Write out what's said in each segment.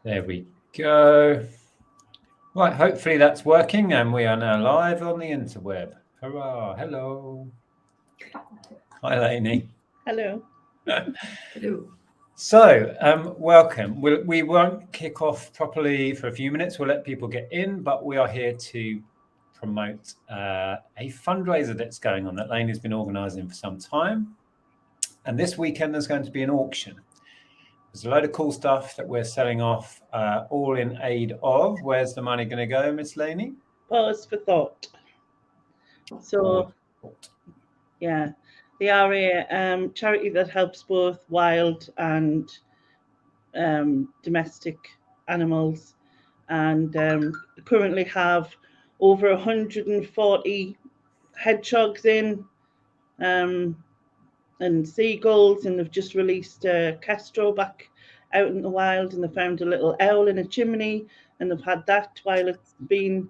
There we go. Right, hopefully that's working and we are now live on the interweb. Hurrah, hello. Hi, Lainey. Hello. Hello. So, welcome. We won't kick off properly for a few minutes. We'll let people get in, but we are here to promote a fundraiser that's going on that Lainey's been organising for some time. And this weekend there's going to be an auction. There's a load of cool stuff that we're selling off, all in aid of. Where's the money going to go, Miss Lainey? Pause for thought. So, yeah, they are a charity that helps both wild and domestic animals, and currently have over 140 hedgehogs in, and seagulls, and they've just released a kestrel back out in the wild, and they found a little owl in a chimney, and they've had that while it's been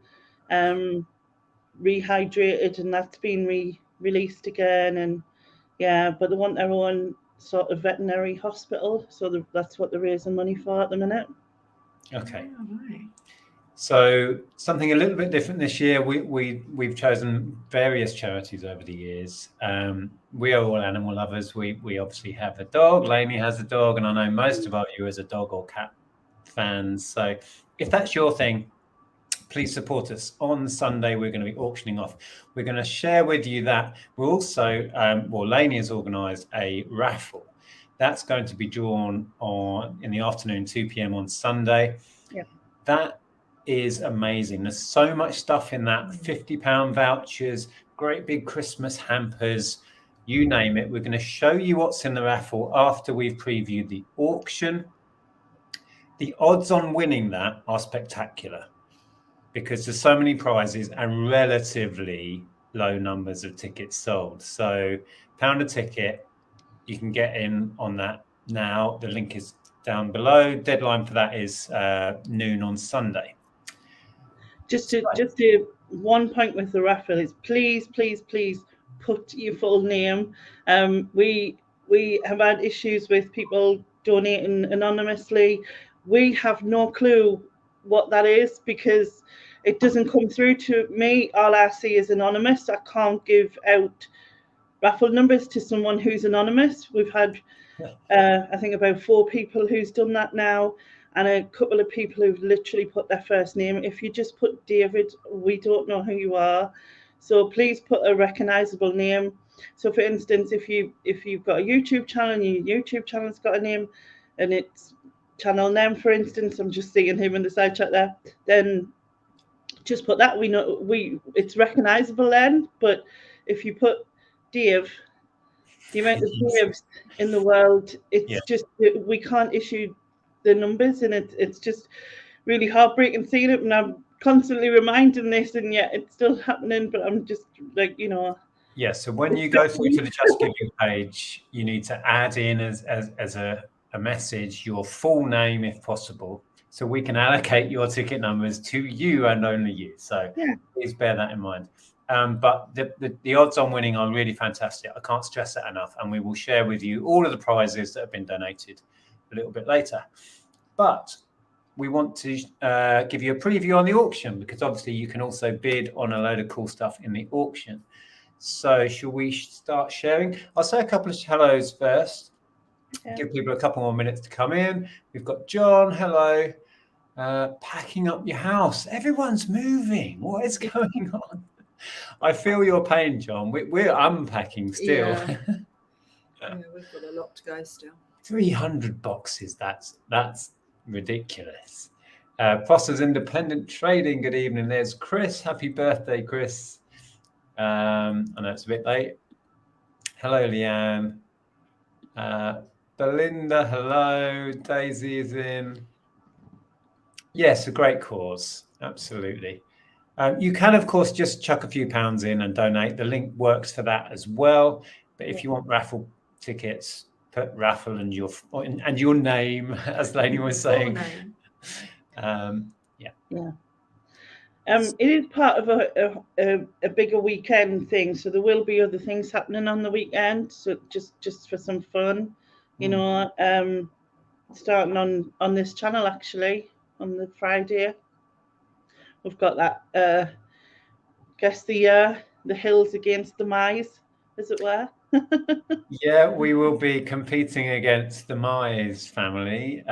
rehydrated, and that's been released again. And yeah, but they want their own sort of veterinary hospital, so that's what they're raising money for at the minute. Okay. All right. So something a little bit different this year. We've chosen various charities over the years. We are all animal lovers. We obviously have a dog. Lainey has a dog, and I know most of you as a dog or cat fans. So if that's your thing, please support us. On Sunday, we're going to be auctioning off. We're going to share with you that we're also, Lainey has organised a raffle. That's going to be drawn on in the afternoon, 2 p.m. on Sunday. Yeah. That is amazing. There's so much stuff in that. £50 vouchers, great big Christmas hampers, you name it. We're going to show you what's in the raffle after we've previewed the auction. The odds on winning that are spectacular because there's so many prizes and relatively low numbers of tickets sold. So £1 a ticket, you can get in on that now. The link is down below. Deadline for that is noon on Sunday. Just to one point with the raffle is please put your full name. We have had issues with people donating anonymously. We have no clue what that is because it doesn't come through to me. All I see is anonymous. I can't give out raffle numbers to someone who's anonymous. We've had I think about 4 people who's done that now, and a couple of people who've literally put their first name. If you just put David, we don't know who you are. So please put a recognizable name. So for instance, if you've got a YouTube channel and your YouTube channel's got a name and it's channel name, for instance, I'm just seeing him in the side chat there, then just put that. We know it's recognizable then. But if you put Dave, the amount of Daves in the world, it's just we can't issue the numbers, and it's just really heartbreaking seeing it. And I'm constantly reminding this, and yet it's still happening. But I'm just like, Yeah. So when you go through to the Just Giving page, you need to add in as a message your full name if possible, so we can allocate your ticket numbers to you and only you. So please bear that in mind. But the odds on winning are really fantastic. I can't stress that enough. And we will share with you all of the prizes that have been donated a little bit later. But we want to give you a preview on the auction because obviously you can also bid on a load of cool stuff in the auction. So shall we start sharing? I'll say a couple of hellos first. Okay. Give people a couple more minutes to come in. We've got John. Hello. Packing up your house. Everyone's moving. What is going on? I feel your pain, John. We're unpacking still. Yeah, we've got a lot to go still. 300 boxes. That's ridiculous. Foster's Independent Trading. Good evening. There's Chris. Happy birthday, Chris. I know it's a bit late. Hello, Leanne. Belinda. Hello. Daisy is in. Yes, a great cause. Absolutely. You can, of course, just chuck a few pounds in and donate. The link works for that as well. But if you want raffle tickets, put raffle and your name, as Lainey was saying. It is part of a bigger weekend thing, so there will be other things happening on the weekend. So just for some fun, starting on this channel actually on the Friday. We've got that guess the hills against the mice, as it were. Yeah, we will be competing against the Mize family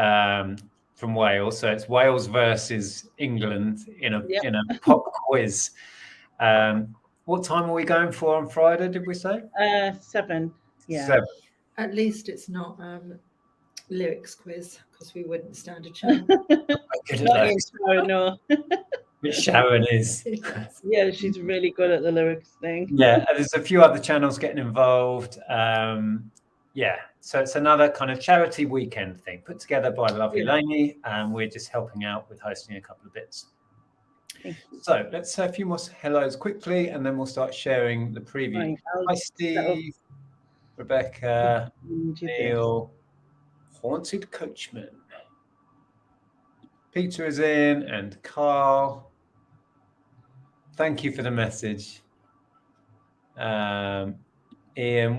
from Wales. So it's Wales versus England in a pop quiz. What time are we going for on Friday, did we say? 7. Yeah. 7. At least it's not lyrics quiz, because we wouldn't stand a chance. Not in Sharon, no. Which Sharon is. Yeah, she's really good at the lyrics thing. Yeah, there's a few other channels getting involved. Yeah, so it's another kind of charity weekend thing put together by the lovely Lainey, and we're just helping out with hosting a couple of bits. So let's say a few more hellos quickly, and then we'll start sharing the preview. Right, Hi, Steve, Rebecca, Neil, Haunted Coachman. Peter is in, and Carl. Thank you for the message. Ian,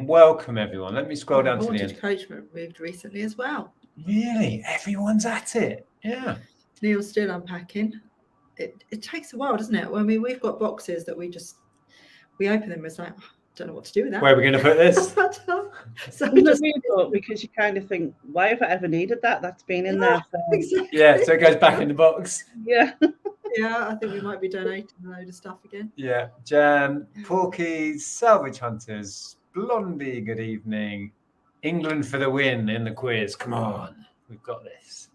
welcome everyone. Let me scroll down to the end. Coachman moved recently as well. Really? Everyone's at it. Yeah. Neil's still unpacking. It takes a while, doesn't it? Well, I mean, we've got boxes that we open them. It's like, oh, don't know what to do with that. Where are we going to put this? So because you kind of think, why have I ever needed that? That's been in there. Exactly. Yeah, so it goes back in the box. Yeah. Yeah, I think we might be donating a load of stuff again. Yeah. Jan, Porkies, Salvage Hunters, Blondie, good evening. England for the win in the quiz. Come on, we've got this.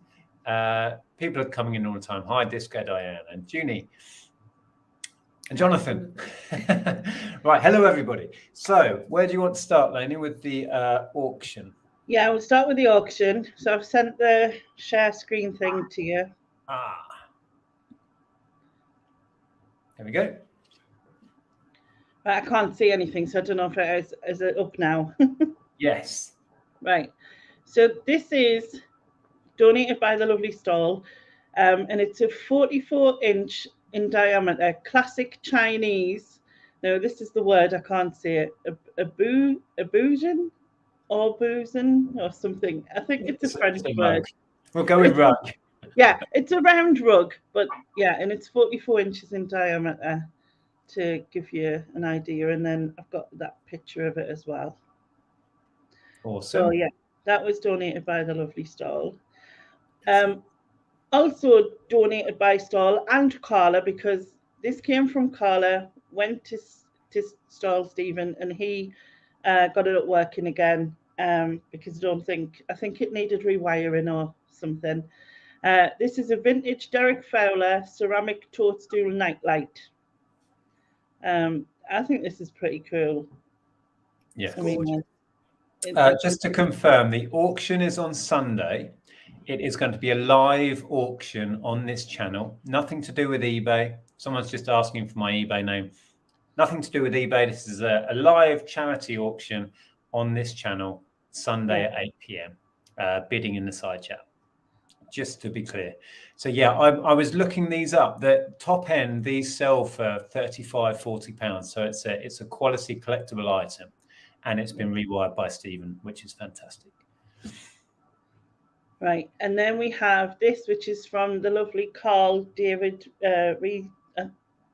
People are coming in all the time. Hi, Disco Diane and Junie and Jonathan. Right, hello everybody. So where do you want to start, Lainey, with the auction? Yeah, we'll start with the auction. So I've sent the share screen thing to you. There we go. Right, I can't see anything, so I don't know if it is it up now. Yes. Right. So this is donated by the lovely stall, and it's a 44-inch in diameter classic Chinese. Now this is the word, I can't say it. Abujan or something. I think it's a French word. We'll go with rug. Yeah, it's a round rug, but yeah, and it's 44 inches in diameter to give you an idea. And then I've got that picture of it as well. Awesome. So yeah, that was donated by the lovely stall. Also donated by stall and Carla, because this came from Carla, went to stall Stephen, and he got it up working again because I think it needed rewiring or something. This is a vintage Derek Fowler ceramic toadstool nightlight. I think this is pretty cool. Yes. I mean, just to confirm, the auction is on Sunday. It is going to be a live auction on this channel. Nothing to do with eBay. Someone's just asking for my eBay name. Nothing to do with eBay. This is a live charity auction on this channel, Sunday at 8 p.m. Bidding in the side chat. Just to be clear. So yeah, I was looking these up. The top end, these sell for £35-40. So it's a quality collectible item, and it's been rewired by Stephen, which is fantastic. Right, and then we have this, which is from the lovely Carl David,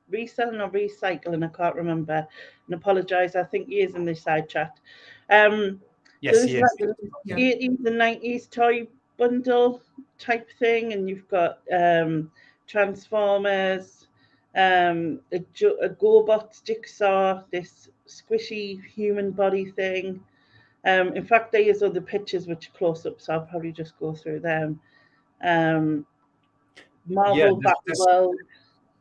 reselling or recycling, I can't remember, and apologise, I think he is in the side chat. Yes, so this he is is. like the 80s and 90s toy bundle type thing, and you've got Transformers, a GoBots jigsaw, this squishy human body thing. In fact, there's other pictures which are close up, so I'll probably just go through them. Marvel Battle.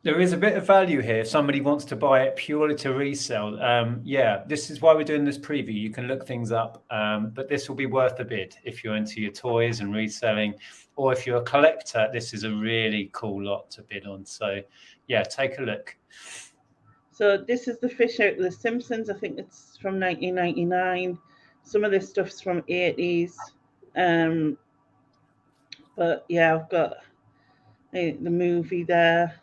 There is a bit of value here if somebody wants to buy it purely to resell. Yeah, this is why we're doing this preview. You can look things up, but this will be worth a bid if you're into your toys and reselling, or if you're a collector, this is a really cool lot to bid on. So yeah, take a look. So this is the fish out of The Simpsons. I think it's from 1999. Some of this stuff's from 80s. But yeah, I've got the movie there.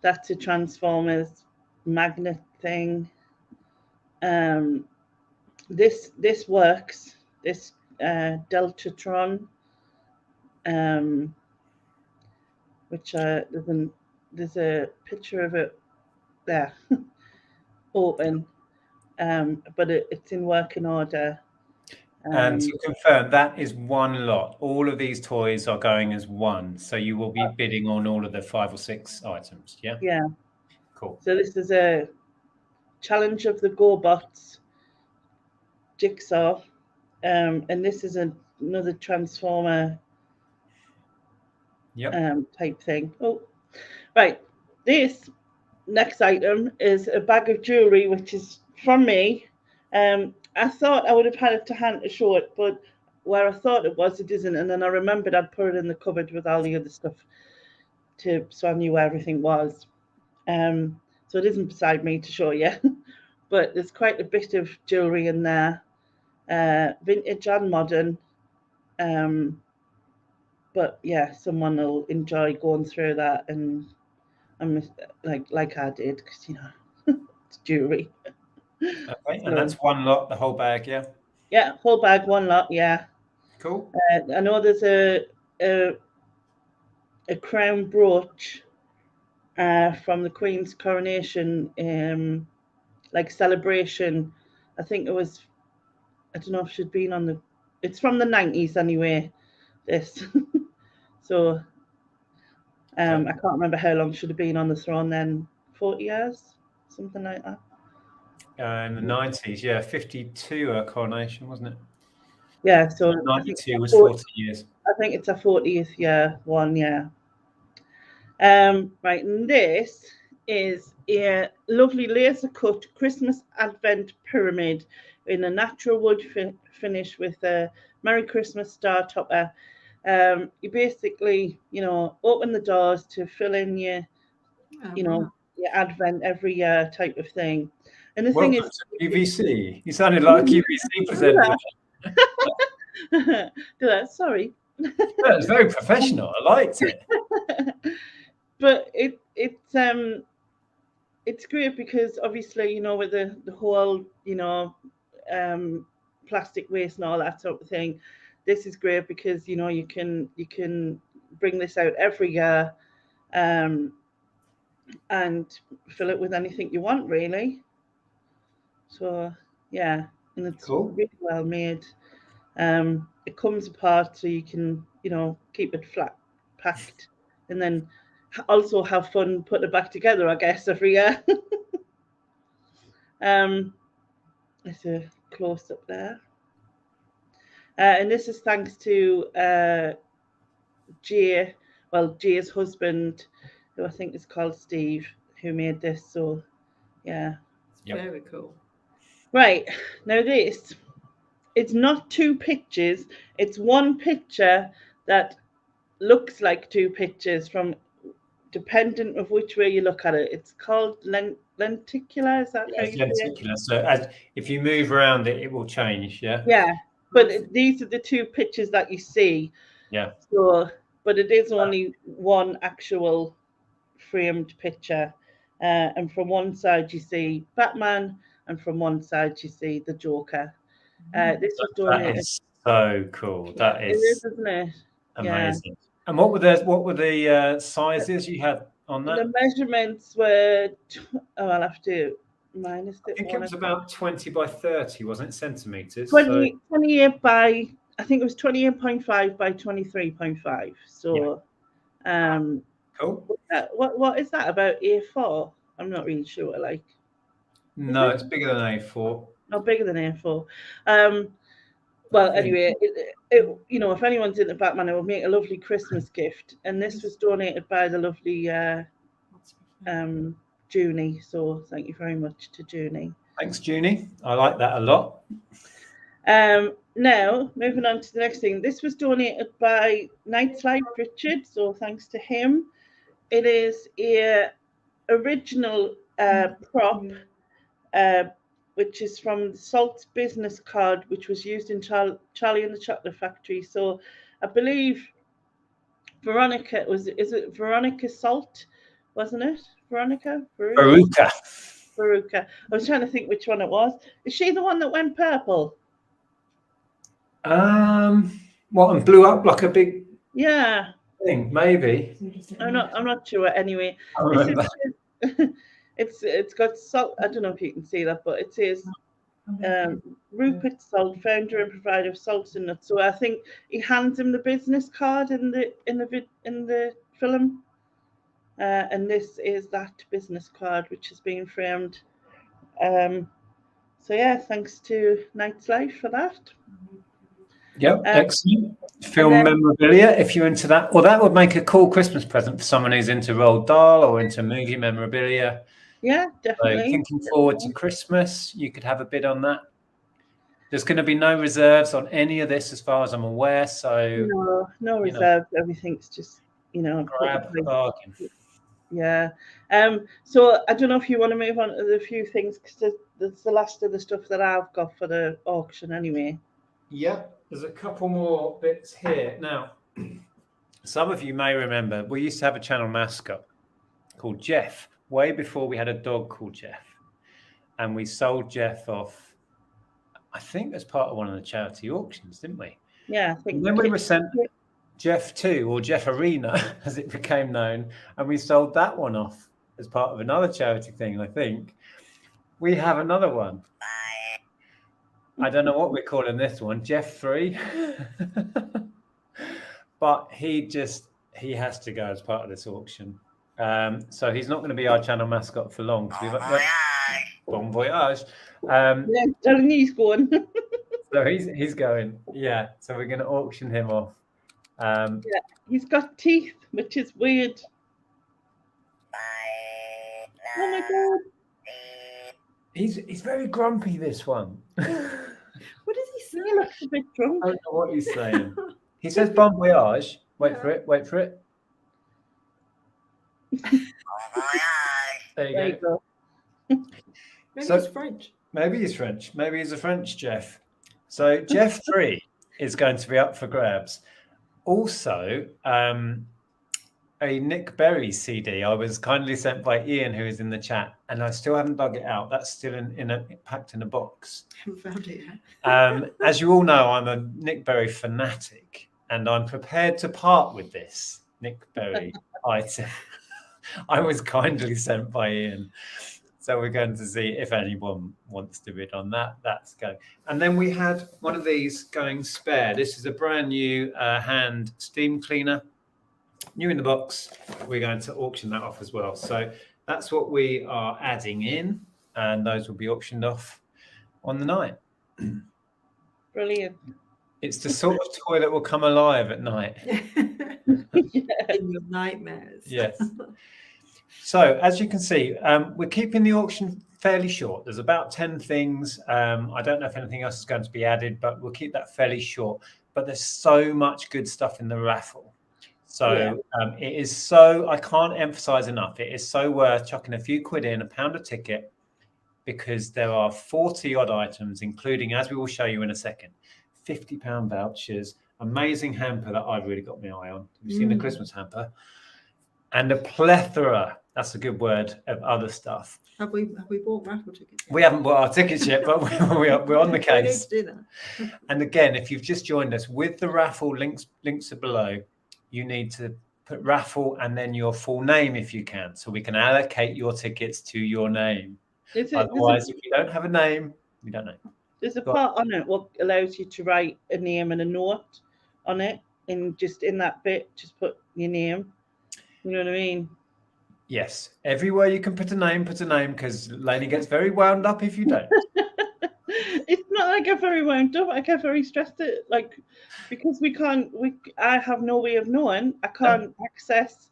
That's a Transformers magnet thing. This works. This Deltatron which there's a picture of it there, open, but it's in working order. And to confirm, that is one lot. All of these toys are going as one, so you will be bidding on all of the 5 or 6 items. Yeah. Yeah. Cool. So this is a challenge of the GoBots jigsaw, and this is another Transformer. Yep. Type thing. Oh, right. This next item is a bag of jewelry, which is from me. I thought I would have had it to hand to show it, but where I thought it was, it isn't. And then I remembered I'd put it in the cupboard with all the other stuff, so I knew where everything was. So it isn't beside me to show you, but there's quite a bit of jewelry in there, vintage and modern. But yeah, someone will enjoy going through that, and I'm like I did, because it's jewelry. Okay, and that's one lot, the whole bag, yeah. Yeah, whole bag, one lot. Yeah. Cool. I know there's a crown brooch from the Queen's coronation, like celebration. I think it was. I don't know if she'd been on the. It's from the 90s anyway. This. So. I can't remember how long she'd have been on the throne then. 40 years, something like that. In the 90s, yeah, 52 her coronation, wasn't it? Yeah, so 92 was 40 years. I think it's a 40th year one, yeah. Right, and this is a lovely laser cut Christmas Advent pyramid in a natural wood finish with a Merry Christmas star topper. You basically, open the doors to fill in your, your Advent every year type of thing. And the thing is, QVC. You sounded like a QVC presenter. Sorry. That was very professional. I liked it. But it's great because obviously, with the whole, plastic waste and all that sort of thing. This is great because you can bring this out every year, and fill it with anything you want, really. So yeah, and it's cool. Really well made. It comes apart so you can keep it flat packed, and then also have fun putting it back together, I guess, every year. There's a close up there. And this is thanks to Jay's husband, who I think is called Steve, who made this. So, yeah. Very cool. Right. Now it's not 2 pictures. It's one picture that looks like 2 pictures from dependent of which way you look at it. It's called lenticular. Is that how you say it? Lenticular. So if you move around it, it will change. Yeah. Yeah. But these are the 2 pictures that you see. Yeah. So, but it is only one actual framed picture, and from one side you see Batman, and from one side you see the Joker. This was donated. That is so cool. That is. It is, isn't it? Amazing. Yeah. And what were the sizes you had on that? The measurements were. I'll have to minus it. I think it was about 20 by 30, wasn't it? Centimeters. 28 by. I think it was 28.5 by 23.5. So, yeah. Cool. What is that, about A4? I'm not really sure. Like. No, it's bigger than A4. Not bigger than A4. Well, anyway, if anyone's into Batman, it will make a lovely Christmas gift. And this was donated by the lovely Junie. So thank you very much to Junie. Thanks, Junie. I like that a lot. Now, moving on to the next thing. This was donated by Nightlight Richard. So thanks to him. It is a original prop, which is from the Salt's business card, which was used in Charlie and the Chocolate Factory. So I believe Veronica, is it Veronica Salt, wasn't it? Veronica? Veruca. I was trying to think which one it was. Is she the one that went purple? What, and blew up like a big Yeah. I think maybe. I'm not sure. Anyway, I remember. it's got salt. I don't know if you can see that, but it says Rupert Salt, founder and provider of salts and nuts. So I think he hands him the business card in the film, and this is that business card which is being framed. So yeah, thanks to Night's Life for that. Yep, excellent. Film then- memorabilia, if you're into that. Well, that would make a cool Christmas present for someone who's into Roald Dahl or into movie memorabilia. Yeah, definitely. So thinking forward to Christmas, you could have a bid on that. There's going to be no reserves on any of this as far as I'm aware. So no reserves. Everything's just, grab a bargain. Yeah. So I don't know if you want to move on to the few things, because that's the last of the stuff that I've got for the auction anyway. Yep, there's a couple more bits here. Now, some of you may remember we used to have a channel mascot called Jeff, way before we had a dog called Jeff. And we sold Jeff off, I think, as part of one of the charity auctions, didn't we? Yeah, I think. And then we were sent Jeff 2, or Jeff Arena, as it became known, and we sold that one off as part of another charity thing, I think. We have another one. I don't know what we're calling this one, Jeff 3. But he has to go as part of this auction. So he's not going to be our channel mascot for long. Bon voyage. Yeah, he's going. So he's going. Yeah. So we're going to auction him off. Yeah, he's got teeth, which is weird. Oh my god. He's very grumpy, this one. What does he say? He looks a bit drunk. I don't know what he's saying. He says bon voyage. Wait for it. There you go. Maybe he's French. Maybe he's French. Maybe he's a French Jeff. So Jeff 3 is going to be up for grabs. Also, a Nick Berry CD I was kindly sent by Ian, who is in the chat, and I still haven't dug it out. That's still packed in a box. I haven't found it yet. As you all know, I'm a Nick Berry fanatic, and I'm prepared to part with this Nick Berry item. I was kindly sent by Ian. So we're going to see if anyone wants to bid on that. That's going. And then we had one of these going spare. This is a brand new hand steam cleaner. New in the box. We're going to auction that off as well. So that's what we are adding in. And those will be auctioned off on the night. Brilliant. It's the sort of toy that will come alive at night. In your nightmares. Yes. So as you can see, we're keeping the auction fairly short. There's about 10 things. I don't know if anything else is going to be added, but we'll keep that fairly short. But there's so much good stuff in the raffle. So it is so, I can't emphasize enough, it is so worth chucking a few quid in, £1 a ticket, because there are 40 odd items, including, as we will show you in a second, £50 vouchers, amazing hamper that I've really got my eye on. Have you seen the Christmas hamper? And a plethora, that's a good word, of other stuff. Have we bought raffle tickets? We haven't bought our tickets yet, but we're on the case. We need to do that. And again, if you've just joined us, with the raffle, links are below. You need to put raffle and then your full name if you can, so we can allocate your tickets to your name. Otherwise, if you don't have a name, we don't know. There's a part on it what allows you to write a name and a note on it, and just in that bit, just put your name. You know what I mean? Yes. Everywhere you can put a name, because Lainey gets very wound up if you don't. It's not I get very wound up. I get very stressed. Because I have no way of knowing. I can't access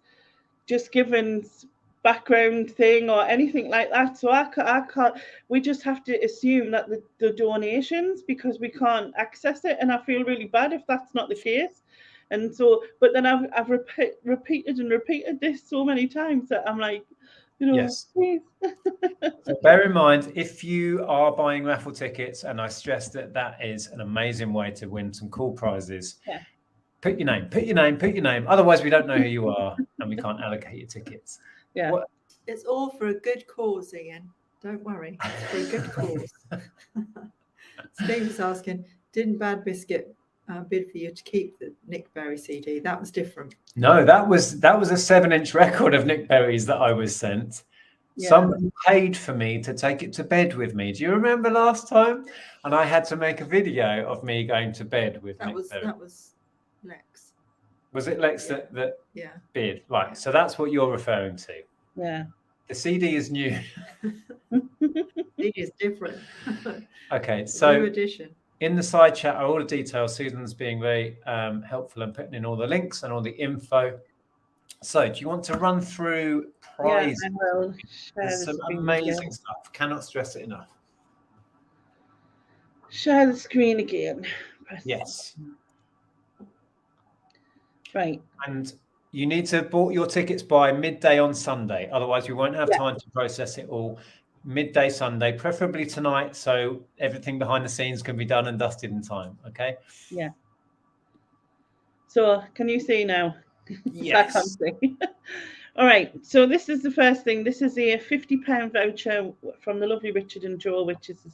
just Given's background thing or anything like that. So I can't. We just have to assume that the donations, because we can't access it, and I feel really bad if that's not the case. And so, but then I've repeated this so many times that I'm like, yes. Please. So bear in mind, if you are buying raffle tickets, and I stress that is an amazing way to win some cool prizes. Yeah. Put your name. Otherwise, we don't know who you are, and we can't allocate your tickets. Yeah. It's all for a good cause, Ian. Don't worry. It's for a good cause. Steve's asking, didn't Bad Biscuit bid for you to keep the Nick Berry CD. That was different. No, that was a 7-inch record of Nick Berry's that I was sent. Yeah. Somebody paid for me to take it to bed with me. Do you remember last time? And I had to make a video of me going to bed with Nick Berry. That was Lex. Was it Lex that Yeah. bid? Right. So that's what you're referring to. Yeah. The CD is new. CD is different. Okay. So New edition. in the side chat are all the details. Susan's being very helpful and putting in all the links and all the info. So do you want to run through prizes? Yeah, I will. There's some amazing stuff. Cannot stress it enough. Share the screen again. Yes. Right. And you need to bought your tickets by midday on Sunday. Otherwise, we won't have time to process it all. Midday Sunday, preferably tonight, so everything behind the scenes can be done and dusted in time. Okay? Yeah. So can you see now? Yes. I can't see. All right. So this is the first thing. This is a £50 voucher from the lovely Richard and Joe, which is a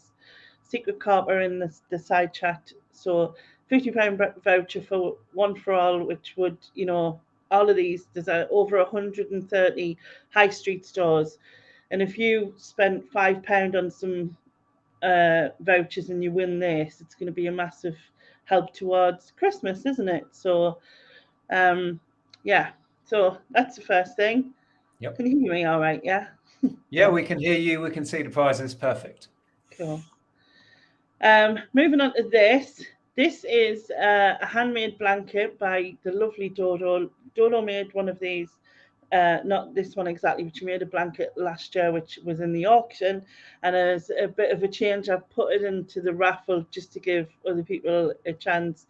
secret carper in the side chat. So £50 voucher for One for All, which would, you know, all of these, there's over 130 high street stores. And if you spent £5 on some vouchers and you win this, it's going to be a massive help towards Christmas, isn't it? So, yeah. So that's the first thing. Yep. Can you hear me all right? Yeah. Yeah, we can hear you. We can see the prizes. Perfect. Cool. Moving on to this. This is a handmade blanket by the lovely Dodo. Dodo made one of these. Not this one exactly, but she made a blanket last year, which was in the auction. And as a bit of a change, I've put it into the raffle just to give other people a chance.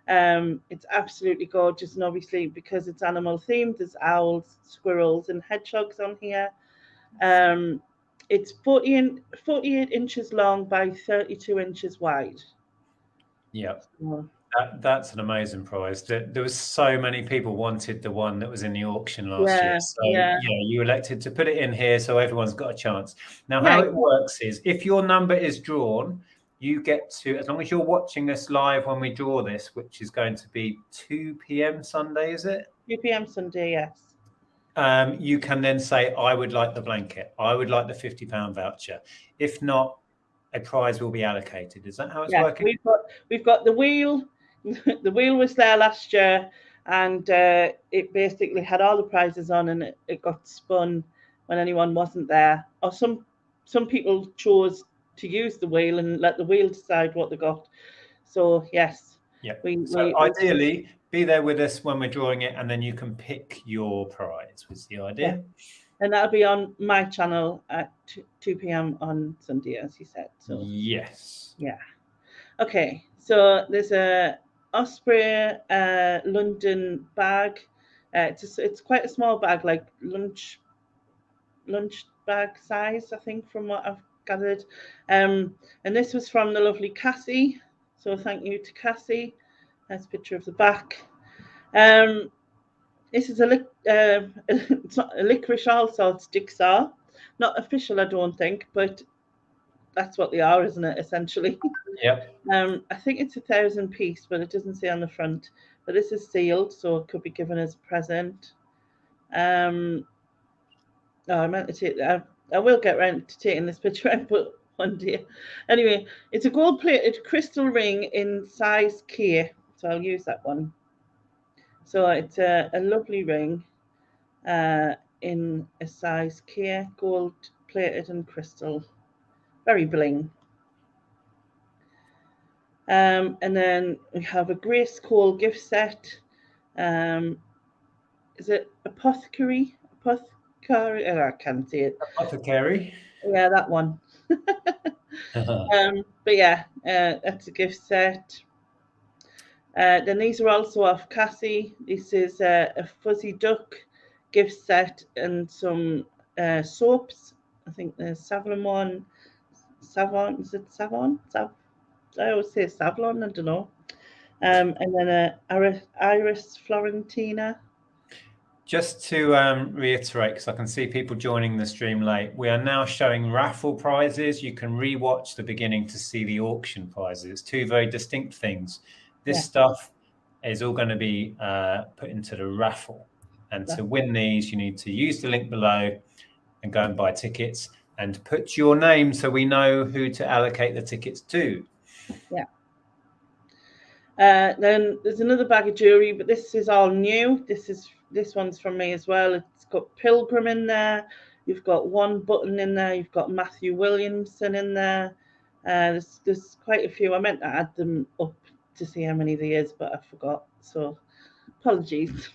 It's absolutely gorgeous, and obviously because it's animal themed, there's owls, squirrels, and hedgehogs on here. It's 48 inches long by 32 inches wide. Yeah. That's an amazing prize. There was so many people wanted the one that was in the auction last year. So you elected to put it in here so everyone's got a chance. Now, how it works is if your number is drawn, you get to, as long as you're watching us live when we draw this, which is going to be 2 p.m. Sunday, is it? 2 p.m. Sunday, yes. You can then say, I would like the blanket. I would like the £50 voucher. If not, a prize will be allocated. Is that how it's working? We've got the wheel. The wheel was there last year, and it basically had all the prizes on, and it got spun when anyone wasn't there. Or some people chose to use the wheel and let the wheel decide what they got. So yes. Yeah. So ideally, be there with us when we're drawing it, and then you can pick your prize. Was the idea? Yeah. And that'll be on my channel at 2 p.m. on Sunday, as you said. So yes. Yeah. Okay. So there's a Osprey London bag. It's quite a small bag, like lunch bag size, I think, from what I've gathered. And this was from the lovely Cassie. So thank you to Cassie. That's a picture of the back. This is it's not a licorice all sorts jigsaw. Not official, I don't think, but that's what they are, isn't it, essentially? Yep. I think it's 1,000 piece, but it doesn't say on the front. But this is sealed, so it could be given as a present. I meant to take that. I will get around to taking this picture out, but one day. Anyway, it's a gold-plated crystal ring in size K, so I'll use that one. So it's a lovely ring in a size K, gold-plated and crystal. Very bling. And then we have a Grace Cole gift set. Is it apothecary? Apothecary? Oh, I can't see it. Apothecary. Yeah, that one. But yeah, that's a gift set. Then these are also off Cassie. This is a fuzzy duck gift set and some soaps. I think there's Savlon one. Savon, is it Savon? I always say Savlon, I don't know. And then Iris Florentina. Just to reiterate, because I can see people joining the stream late, we are now showing raffle prizes. You can rewatch the beginning to see the auction prizes. Two very distinct things. This stuff is all going to be put into the raffle. And to win these, you need to use the link below and go and buy tickets and put your name so we know who to allocate the tickets to. Yeah. Then there's another bag of jewelry, but this is all new. This one's from me as well. It's got Pilgrim in there. You've got One Button in there. You've got Matthew Williamson in there. There's quite a few. I meant to add them up to see how many there is, but I forgot. So apologies.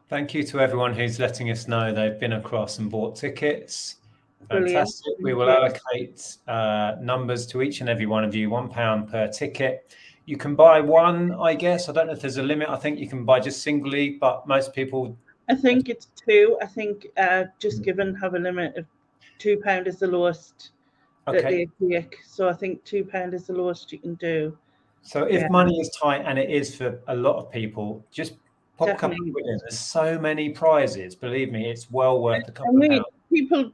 Thank you to everyone who's letting us know they've been across and bought tickets. Fantastic. We will allocate numbers to each and every one of you, £1 per ticket. You can buy one, I guess. I don't know if there's a limit. I think you can buy just singly, but most people... I think it's two. I think Just Given have a limit of £2 is the lowest that they take. So I think £2 is the lowest you can do. So if money is tight, and it is for a lot of people, just pop a couple of quid in. There's so many prizes. Believe me, it's well worth a couple of pounds. People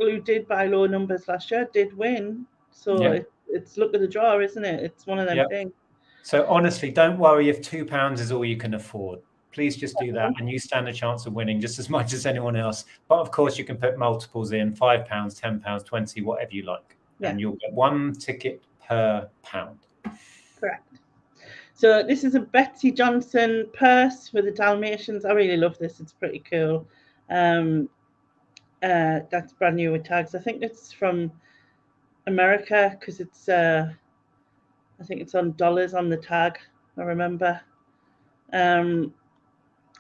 who did buy low numbers last year did win. So it's luck of the draw, isn't it? It's one of them things. So honestly, don't worry if £2 is all you can afford. Please just do that, and you stand a chance of winning just as much as anyone else. But of course, you can put multiples in: £5, £10, 20, whatever you like, and you'll get one ticket per pound. Correct. So this is a Betsy Johnson purse for the Dalmatians. I really love this. It's pretty cool. That's brand new with tags. I think it's from America because it's I think it's on dollars on the tag, I remember.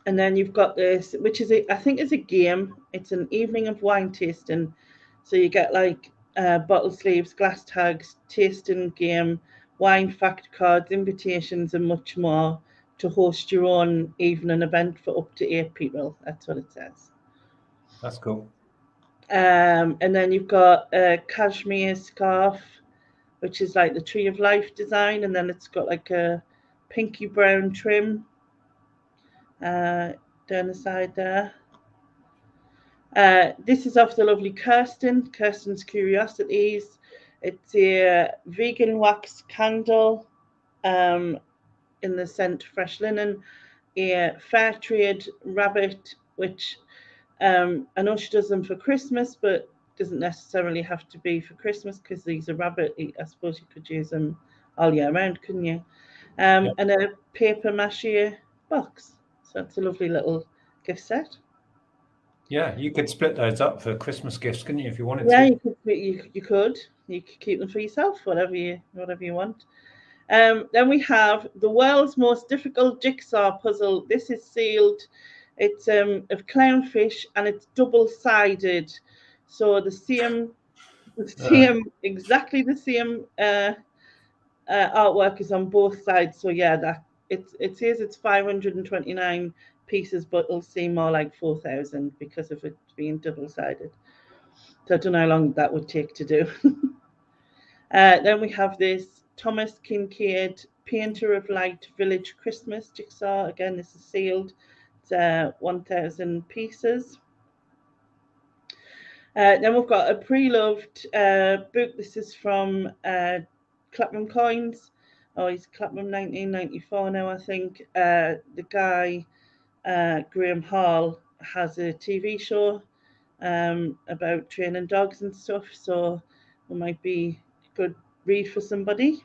And then you've got this, which is I think is a game. It's an evening of wine tasting. So you get like bottle sleeves, glass tags, tasting game, wine fact cards, invitations, and much more to host your own evening event for up to 8 people. That's what it says. That's cool. And then you've got a cashmere scarf, which is like the Tree of Life design, and then it's got like a pinky brown trim down the side there. This is off the lovely Kirsten's Curiosities. It's a vegan wax candle in the scent Fresh Linen, a fair trade rabbit, which I know she does them for Christmas, but doesn't necessarily have to be for Christmas because these are rabbit. I suppose you could use them all year round, couldn't you? And a paper mache box. So it's a lovely little gift set. Yeah, you could split those up for Christmas gifts, couldn't you, if you wanted to? Yeah, you could. You could keep them for yourself, whatever you want. Then we have the world's most difficult jigsaw puzzle. This is sealed. It's of clownfish and it's double-sided. So exactly the same artwork is on both sides. So yeah, it says it's 529 pieces, but it'll seem more like 4,000 because of it being double-sided. So I don't know how long that would take to do. Then we have this Thomas Kincaid Painter of Light Village Christmas jigsaw. Again, this is sealed. It's 1,000 pieces. Then we've got a pre-loved book. This is from Clapham Coins. Oh, he's Clapham 1994 now, I think. The guy, Graham Hall, has a TV show about training dogs and stuff. So it might be a good read for somebody.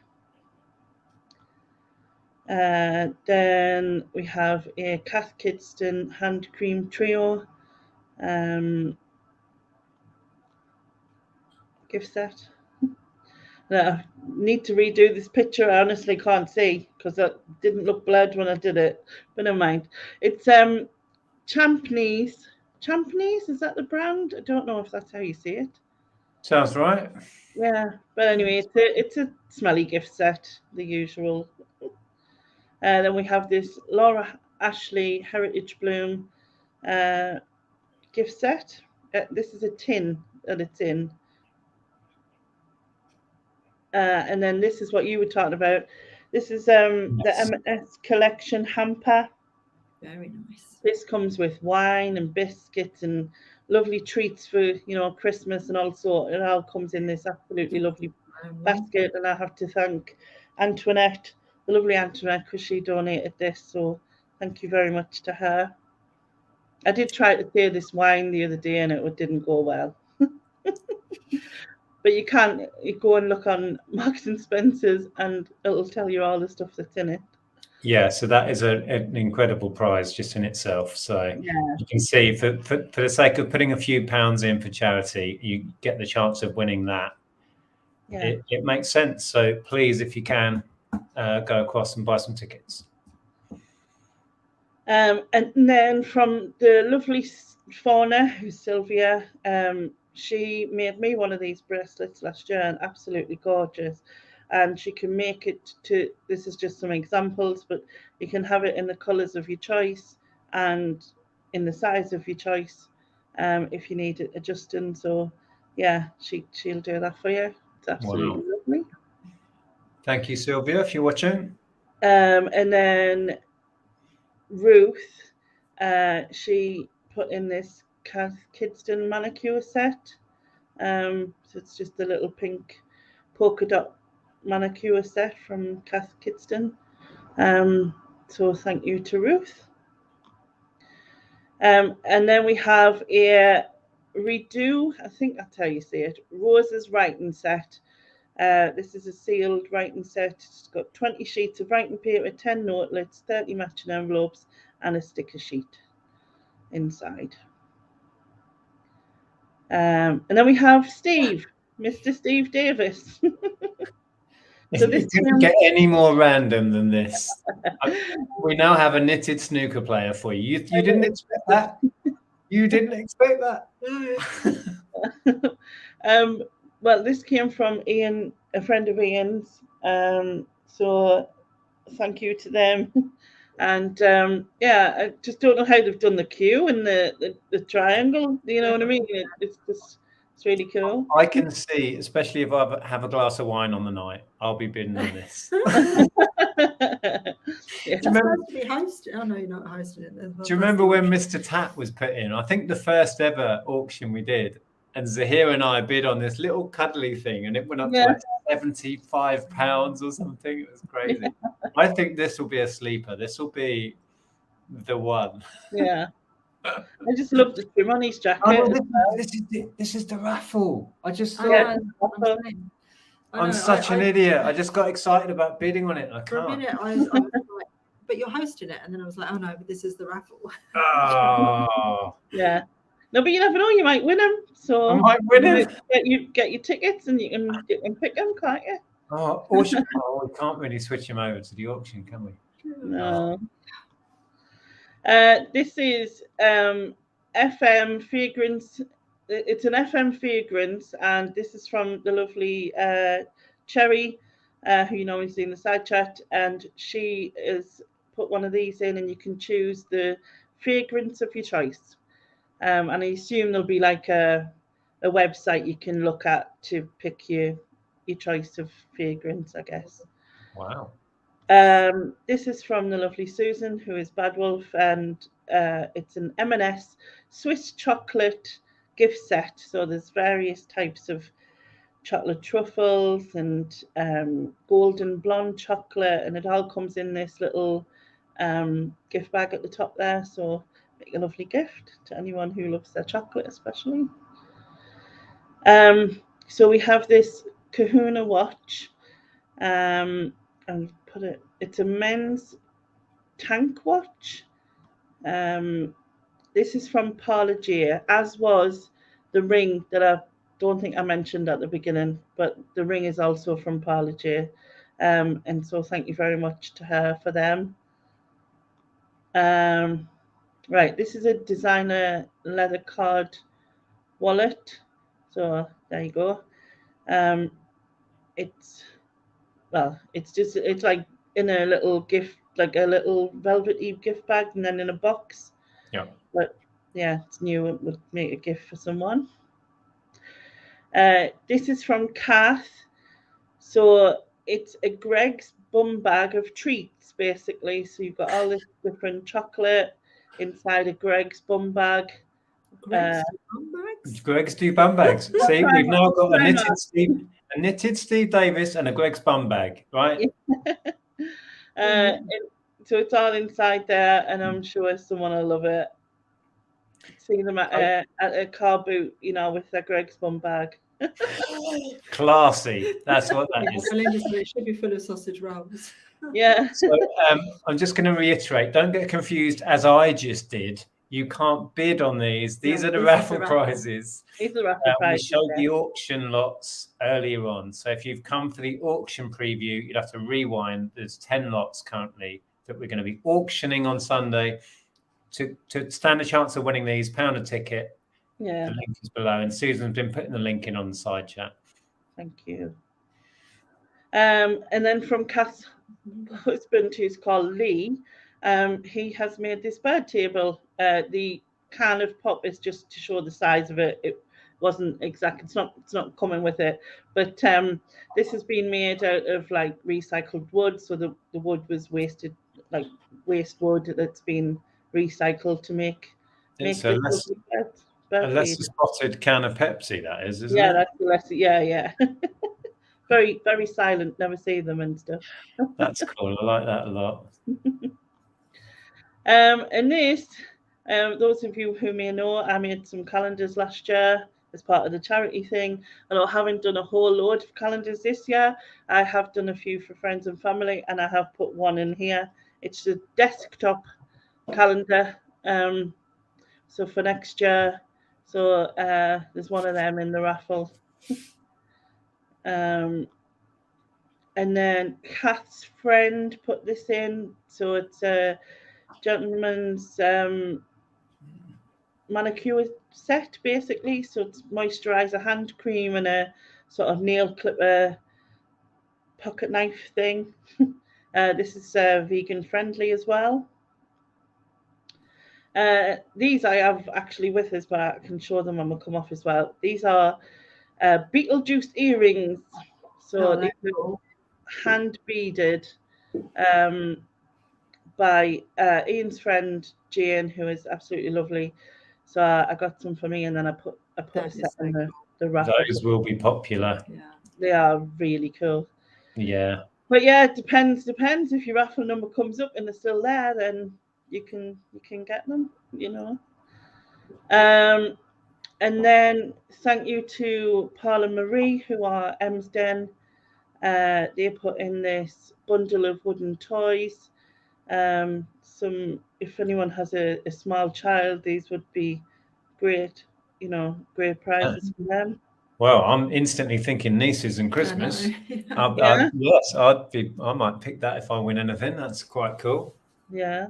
Then we have a Cath Kidston hand cream trio gift set. Now, I need to redo this picture. I honestly can't see because it didn't look blurred when I did it, but never mind. It's Champneys. Champneys, is that the brand? I don't know if that's how you say it. Sounds right. Yeah, but anyway, it's a smelly gift set, the usual. Then we have this Laura Ashley Heritage Bloom gift set. This is a tin that it's in. And then this is what you were talking about. This is the M&S collection hamper. Very nice. This comes with wine and biscuits and lovely treats for Christmas, and also it all comes in this absolutely lovely basket. And I have to thank Antoinette the lovely Antoinette, because she donated this. So thank you very much to her. I did try to say this wine the other day and it didn't go well. But you go and look on Marks and Spencer's and it'll tell you all the stuff that's in it. Yeah, so that is an incredible prize just in itself. So you can see for the sake of putting a few pounds in for charity, you get the chance of winning that. Yeah. It makes sense. So please, if you can, go across and buy some tickets. And then from the lovely Fauna, who's Sylvia, she made me one of these bracelets last year, and absolutely gorgeous. And she can make it to, this is just some examples, but you can have it in the colours of your choice and in the size of your choice, if you need it adjusting. So yeah, she'll do that for you. It's absolutely lovely. Thank you, Sylvia, if you're watching. And then Ruth, she put in this Cath Kidston manicure set. So it's just a little pink polka dot manicure set from Cath Kidston. So thank you to Ruth. And then we have a redo, I think that's how you say it, Rose's writing set. This is a sealed writing set. It's got 20 sheets of writing paper, 10 notelets, 30 matching envelopes, and a sticker sheet inside. And then we have Steve, Mr. Steve Davis. So this couldn't get any more random than this. We now have a knitted snooker player for you. You didn't expect that? You didn't expect that? Well, this came from Ian, a friend of Ian's. So thank you to them. And yeah, I just don't know how they've done the Q and the triangle. You know what I mean? It's really cool. I can see, especially if I have a glass of wine on the night, I'll be bidding on this. Yeah. Do you remember, to be hosted? Oh no, you're not hosting it. Do you remember when Mr. Tat was put in? I think the first ever auction we did, and Zahir and I bid on this little cuddly thing, and it went up to like £75 or something. It was crazy. I think this will be a sleeper. This will be the one. Yeah. I just love the trim on his jacket. Oh, this is the raffle. I just thought. I'm such an idiot. I just got excited about bidding on it. I can't. For a minute, I was like, but you're hosting it. And then I was like, oh no, but this is the raffle. Oh. Yeah. No, but you never know. You might win them. So I might win them. Get your tickets and you can pick them, can't you? Oh, we can't really switch them over to the auction, can we? No. This is FM Fragrance. It's an FM Fragrance, and this is from the lovely Cherry, who you normally see in the side chat, and she has put one of these in, and you can choose the fragrance of your choice. And I assume there'll be like a website you can look at to pick your choice of fragrance, I guess. Wow. This is from the lovely Susan, who is Bad Wolf, and it's an M&S Swiss chocolate gift set. So there's various types of chocolate truffles and golden blonde chocolate, and it all comes in this little gift bag at the top there. So make a lovely gift to anyone who loves their chocolate, especially. So we have this Kahuna watch, and put it. It's a men's tank watch. This is from Paula J, as was the ring that I don't think I mentioned at the beginning, but the ring is also from Paula J. And so thank you very much to her for them. Right, this is a designer leather card wallet. So there you go. It's like in a little gift, like a little velvety gift bag, and then in a box. Yeah. But yeah, it's new. It would make a gift for someone. This is from Kath. So it's a Greg's bum bag of treats, basically. So you've got all this different chocolate inside a Greg's bum bag. Greg's do bum bags. See, we've now got a knitted Steve Davis and a Greg's bum bag, right? So it's all inside there, and I'm sure someone will love it. See them at a car boot, with their Greg's bum bag. Classy. That's what that is. Belinda said it should be full of sausage rolls. Yeah. So I'm just going to reiterate, don't get confused as I just did. You can't bid on these. These are the raffle prizes. These are raffle prizes. We showed the auction lots earlier on. So if you've come for the auction preview, you'd have to rewind. There's 10 lots currently that we're going to be auctioning on Sunday. To stand a chance of winning these, £1 a ticket. Yeah. The link is below, and Susan's been putting the link in on the side chat. Thank you. And then from Kath's husband, who's called Lee, he has made this bird table. The can of pop is just to show the size of it. It wasn't exact. It's not coming with it. But this has been made out of like recycled wood. So the wood was wasted, like waste wood that's been recycled to make. It's a lesser spotted can of Pepsi, that is, isn't it? Yeah, that's the lesser. Yeah. Very, very silent. Never see them and stuff. That's cool. I like that a lot. And this, those of you who may know, I made some calendars last year as part of the charity thing. And I haven't done a whole load of calendars this year. I have done a few for friends and family, and I have put one in here. It's a desktop calendar. So for next year, there's one of them in the raffle. And then Kath's friend put this in. So it's a gentleman's manicure set, basically. So it's moisturizer, hand cream, and a sort of nail clipper pocket knife thing. This is vegan friendly as well. These I have actually with us, but I can show them when we come off as well. These are Beetlejuice earrings. So these are hand beaded by Ian's friend Jane, who is absolutely lovely. So I got some for me, and then I put a set in the raffle. Those will be popular. Yeah, they are really cool. Yeah, but yeah, it depends. If your raffle number comes up and they're still there, then you can get them. And then thank you to Paul and Marie, who are Emsden. They put in this bundle of wooden toys. If anyone has a small child, these would be great, great prizes for them. Well, I'm instantly thinking nieces and Christmas. Yes, I might pick that if I win anything. That's quite cool. Yeah.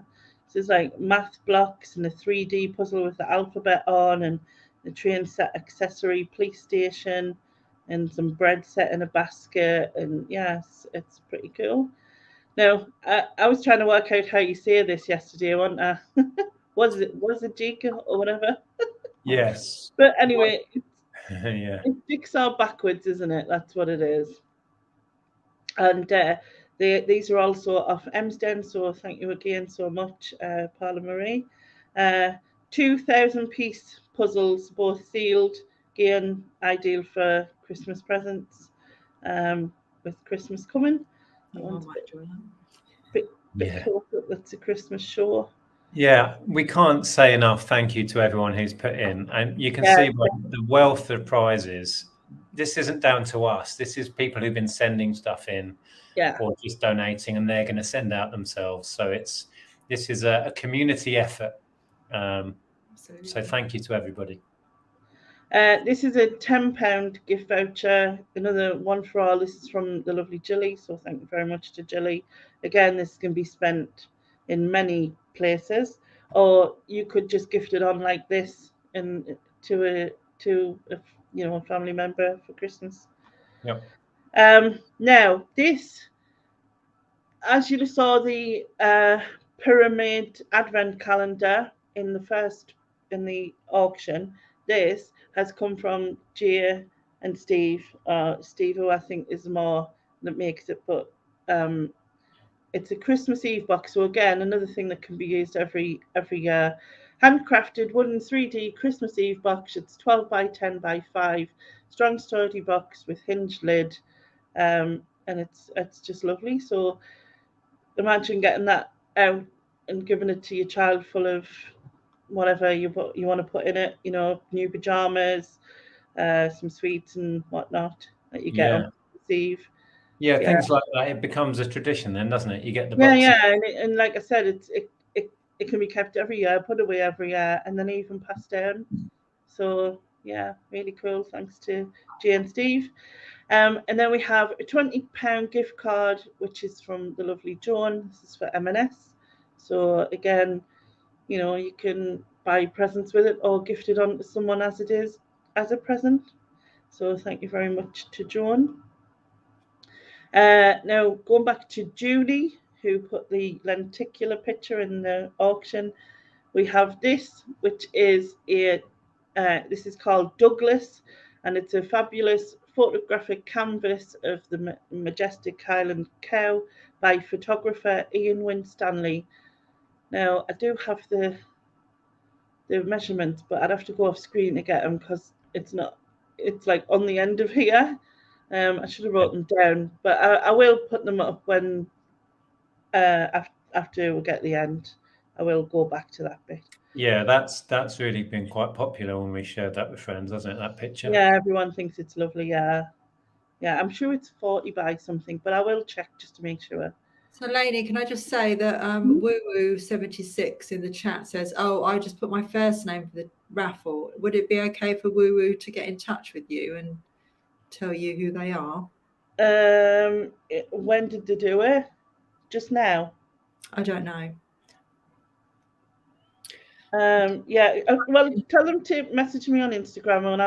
So there's like math blocks and a 3D puzzle with the alphabet on, and the train set accessory, police station, and some bread set in a basket. And yes, it's pretty cool. Now, I was trying to work out how you say this yesterday, wasn't I? was it Jake or whatever? Yes. But anyway, yeah. It's jigsaw backwards, isn't it? That's what it is. And these are also off Emsden, so thank you again so much, Paula Marie. 2,000-piece puzzles, both sealed, again, ideal for Christmas presents, with Christmas coming. Bit close up, that's a Christmas show. Yeah, we can't say enough thank you to everyone who's put in. And you can see by the wealth of prizes, this isn't down to us. This is people who've been sending stuff in or just donating, and they're going to send out themselves. So this is a community effort. So thank you to everybody. This is a £10 gift voucher, another one for all. This is from the lovely Jilly, so thank you very much to Jilly. Again, this can be spent in many places, or you could just gift it on like this and to a family member for Christmas. Yep. Now this, as you saw, the pyramid advent calendar in the auction. This has come from Gia and Steve. Steve, who I think is more that makes it, but it's a Christmas Eve box. So again, another thing that can be used every year. Handcrafted wooden 3D Christmas Eve box. It's 12 by 10 by 5, strong sturdy box with hinged lid, and it's just lovely. So imagine getting that out and giving it to your child full of whatever you want to put in it, you know, new pajamas, some sweets and whatnot that you get on Christmas Eve. Yeah, things like that. It becomes a tradition then, doesn't it? You get the Yeah, box. yeah, and like I said, it can be kept every year, put away every year, and then even passed down. So yeah, really cool. Thanks to Jay and Steve. And then we have a £20 gift card, which is from the lovely Joan. This is for M&S. So again, you know, you can buy presents with it or gift it on to someone as it is as a present. So thank you very much to Joan. Now going back to Julie, who put the lenticular picture in the auction, we have this, which is this is called Douglas, and it's a fabulous photographic canvas of the majestic Highland cow by photographer Ian Winstanley. Now I do have the measurements, but I'd have to go off screen to get them because it's like on the end of here. I should have wrote them down, but I will put them up when after we get the end. I will go back to that bit. Yeah, that's really been quite popular when we shared that with friends, hasn't it? That picture. Yeah, everyone thinks it's lovely. Yeah, I'm sure it's 40 by something, but I will check just to make sure. So, Lainey, can I just say that Woo76 in the chat says, "Oh, I just put my first name for the raffle. Would it be okay for Woo to get in touch with you and tell you who they are?" When did they do it? Just now? I don't know. Yeah. Well, tell them to message me on Instagram and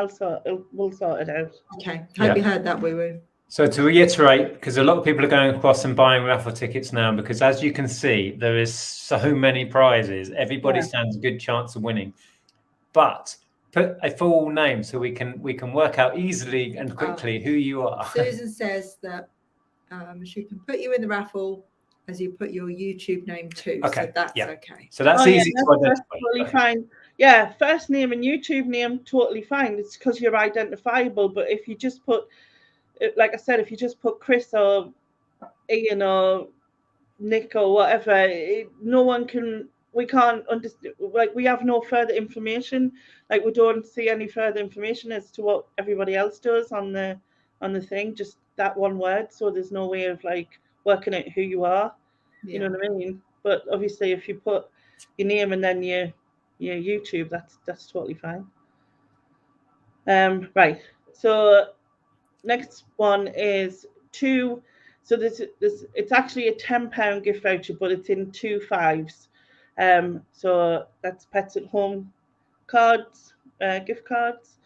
we'll sort it out. Okay. Hope you heard that, Woo. So to reiterate, because a lot of people are going across and buying raffle tickets now, because as you can see, there is so many prizes. Everybody stands a good chance of winning. But put a full name so we can work out easily and quickly who you are. Susan says that she can put you in the raffle as you put your YouTube name too. Okay. So that's okay. So that's easy to identify. That's totally fine. Yeah, first name and YouTube name, totally fine. It's because you're identifiable. But if you just put, like I said, if you just put Chris or Ian or Nick or whatever, no one can. We can't understand. Like we have no further information. Like we don't see any further information as to what everybody else does on the thing. Just that one word. So there's no way of like working out who you are. You know what I mean? But obviously, if you put your name and then your YouTube, that's totally fine. Right. So next one is two. So this it's actually a £10 gift voucher, but it's in 2 5s. So that's Pets at Home cards, gift cards.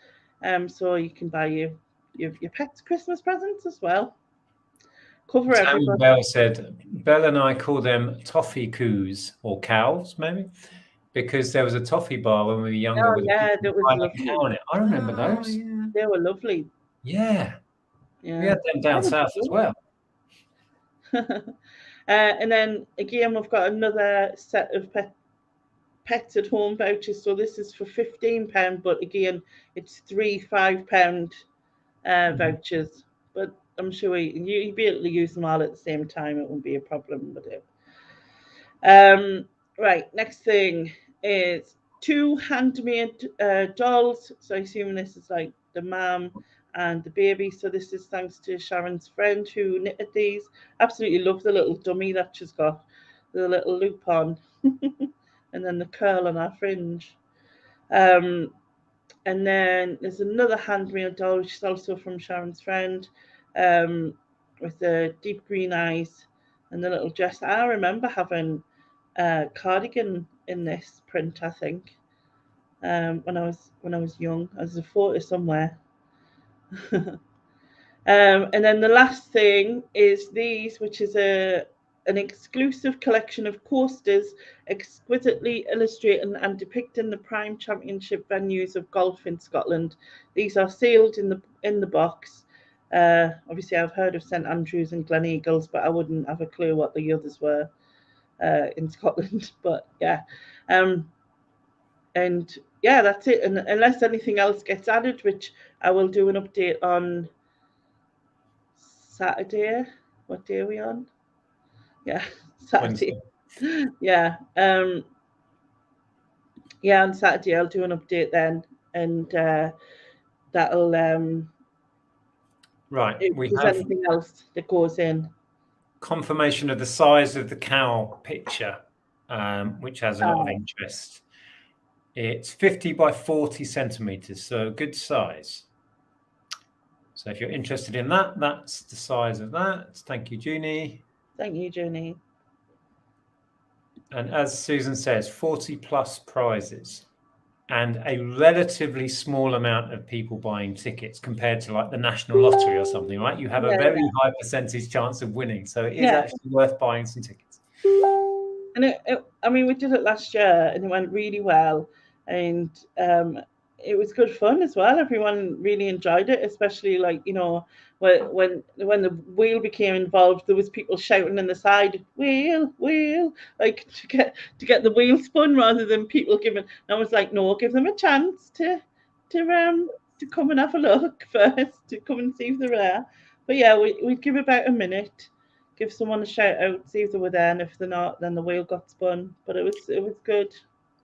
So you can buy your pets Christmas presents as well. Cover everybody. Bell said, Bell and I call them toffee coos or cows, maybe, because there was a toffee bar when we were younger. Oh, yeah, that was lovely. Cow on it. I remember those. Yeah. They were lovely. Yeah. We had them down south as well. And then again, we've got another set of Pets at Home vouchers. So this is for £15, but again, it's 3 £5 vouchers. But I'm sure you'd be able to use them all at the same time. It won't be a problem with it. Right, next thing is 2 handmade dolls. So I assume this is like the mum and the baby. So this is thanks to Sharon's friend who knitted these. Absolutely love the little dummy that she's got, the little loop on, and then the curl on her fringe. And then there's another handmade doll, which is also from Sharon's friend, with the deep green eyes and the little dress. I remember having a cardigan in this print, I think, when I was young. There's a photo somewhere. And then the last thing is these, which is an exclusive collection of coasters exquisitely illustrating and depicting the prime championship venues of golf in Scotland. These are sealed in the box. Obviously, I've heard of St Andrews and Gleneagles, but I wouldn't have a clue what the others were in Scotland. But yeah, and yeah, that's it. And unless anything else gets added, which I will do an update on Saturday. What day are we on? Yeah, Saturday. Yeah. Yeah, on Saturday I'll do an update then, and that'll Right. if We there's have anything else that goes in. confirmation of the size of the cow picture, which has a lot of interest. It's 50 by 40 centimeters, so good size. So if you're interested in that, that's the size of that. Thank you, Junie. Thank you, Junie. And as Susan says, 40 plus prizes and a relatively small amount of people buying tickets compared to like the National Lottery or something, right? You have a very high percentage chance of winning. So it is actually worth buying some tickets. And I mean, we did it last year and it went really well. And it was good fun as well. Everyone really enjoyed it, especially like, you know, when the wheel became involved, there was people shouting in the side, wheel, like to get the wheel spun rather than people giving. And I was like, no, give them a chance to come and have a look first, to come and see if they're there. But yeah, we'd give about a minute, give someone a shout out, see if they were there, and if they're not, then the wheel got spun. But it was good.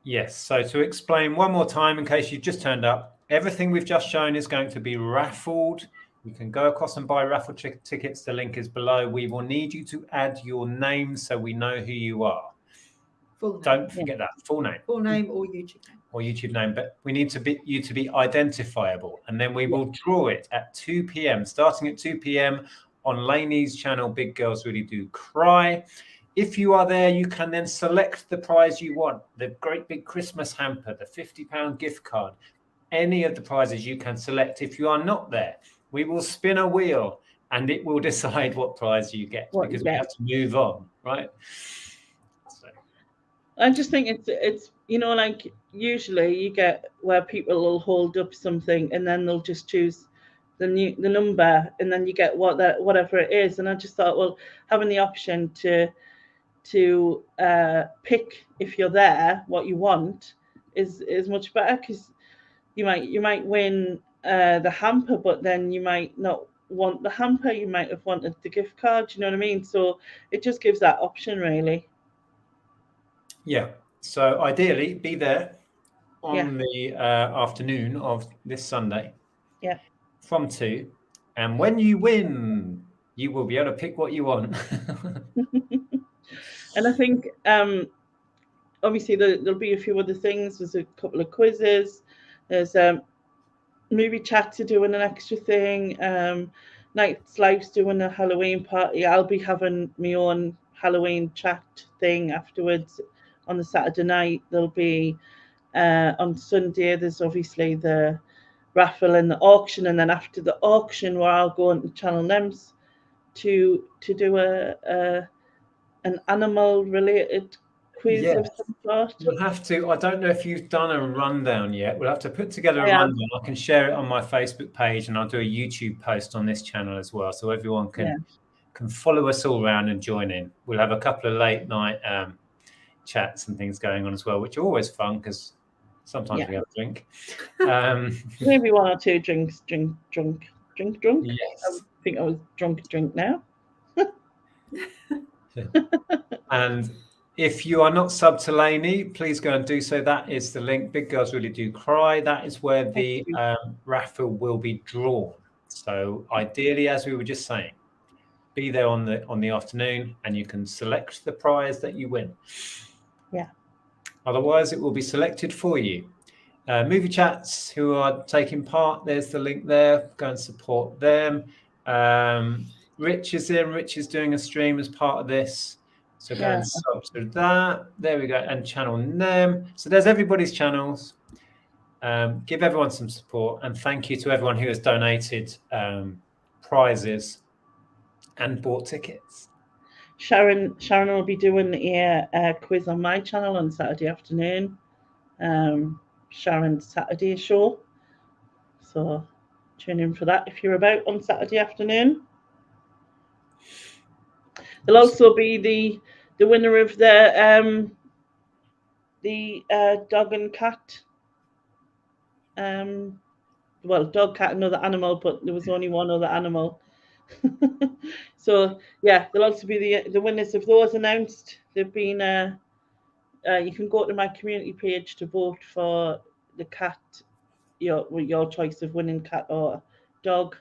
Yes. So to explain one more time, in case you've just turned up, everything we've just shown is going to be raffled. You can go across and buy raffle tickets. The link is below. We will need you to add your name so we know who you are. Full name. Don't forget that. Full name. Full name or YouTube name. Or YouTube name, but we need you to be identifiable, and then we will draw it at 2 p.m. starting at 2 p.m. on Lainey's channel, Big Girls Really Do Cry. If you are there, you can then select the prize you want, the great big Christmas hamper, the £50 gift card, any of the prizes you can select. If you are not there, we will spin a wheel and it will decide what prize you get, because we have to move on, right? So. I just think it's you know, like usually you get where people will hold up something and then they'll just choose the number and then you get whatever it is. And I just thought, well, having the option to pick, if you're there, what you want is much better, because you might win the hamper, but then you might not want the hamper. You might have wanted the gift card. You know what I mean? So it just gives that option, really. Yeah. So ideally, be there on the afternoon of this Sunday. Yeah. From 2, and when you win, you will be able to pick what you want. And I think obviously there'll be a few other things. There's a couple of quizzes. There's movie chats are doing an extra thing. Night's Life's doing a Halloween party. I'll be having my own Halloween chat thing afterwards on the Saturday night. There'll be on Sunday, there's obviously the raffle and the auction, and then after the auction, where I'll go into Channel NEMS to do an animal related quiz of some sort. We'll have to. I don't know if you've done a rundown yet. We'll have to put together a rundown. I can share it on my Facebook page, and I'll do a YouTube post on this channel as well, so everyone can follow us all around and join in. We'll have a couple of late night chats and things going on as well, which are always fun because sometimes we have a drink. Maybe one or two drinks, drunk. Yes. I think I was drunk now. And if you are not sub to Lainey, please go and do so. That is the link. Big Girls Really Do Cry. That is where the raffle will be drawn. So ideally, as we were just saying, be there on the afternoon, and you can select the prize that you win. Yeah. Otherwise, it will be selected for you. Movie chats who are taking part, there's the link there. Go and support them. Rich is in. Rich is doing a stream as part of this. So go and sub to that. There we go. And channel NEM. So there's everybody's channels. Give everyone some support. And thank you to everyone who has donated prizes and bought tickets. Sharon will be doing a quiz on my channel on Saturday afternoon. Sharon's Saturday show. So tune in for that if you're about on Saturday afternoon. There'll also be the winner of the dog and cat. Well, dog, cat, another animal, but there was only one other animal. So yeah, there'll also be the winners of those announced. They've been you can go to my community page to vote for the cat, your choice of winning cat or dog.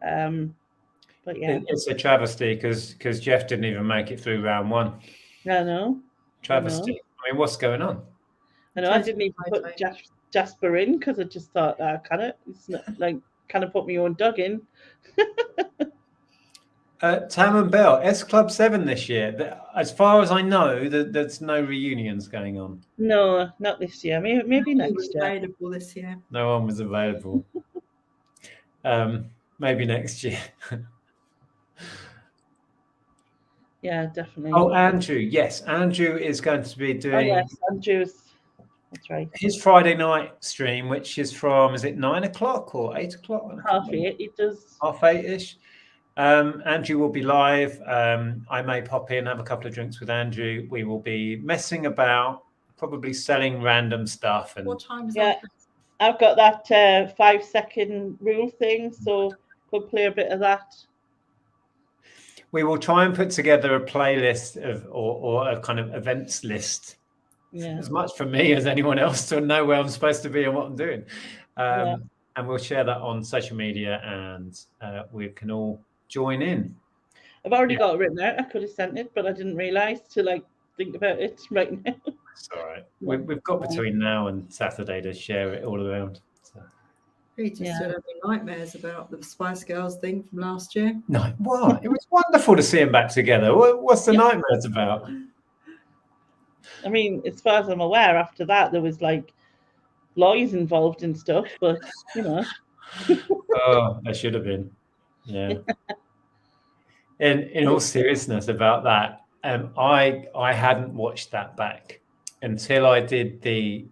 But yeah, It's a travesty because Jeff didn't even make it through round one. I know. Travesty. I mean, what's going on? I know. I didn't even put Jasper in because I just thought, can it? It's not like, can I put my own dog in? Tam and Bell, S Club 7 this year. As far as I know, there's no reunions going on. No, not this year. Maybe next year. Available this year. No one was available. Maybe next year. Yeah, definitely. Oh, Andrew. Yes, Andrew is going to be doing. Oh, yes, Andrew's. That's right. His Friday night stream, which is from, is it 9 o'clock or 8 o'clock? 8:30. It does. 8:30-ish. Andrew will be live. I may pop in, have a couple of drinks with Andrew. We will be messing about, probably selling random stuff. And what time is that? I've got that 5-second rule thing, so we'll play a bit of that. We will try and put together a playlist or a kind of events list. Yeah. As much for me as anyone else to know where I'm supposed to be and what I'm doing. And we'll share that on social media, and we can all join in. I've already got it written out. I could have sent it, but I didn't realise to think about it right now. It's all right. We've got between now and Saturday to share it all around. So. Peter's still having nightmares about the Spice Girls thing from last year. No, what? It was wonderful to see them back together. What's the nightmares about? I mean, as far as I'm aware, after that there was lawyers involved and stuff, but Oh, there should have been. Yeah. In all seriousness about that, I hadn't watched that back until I did the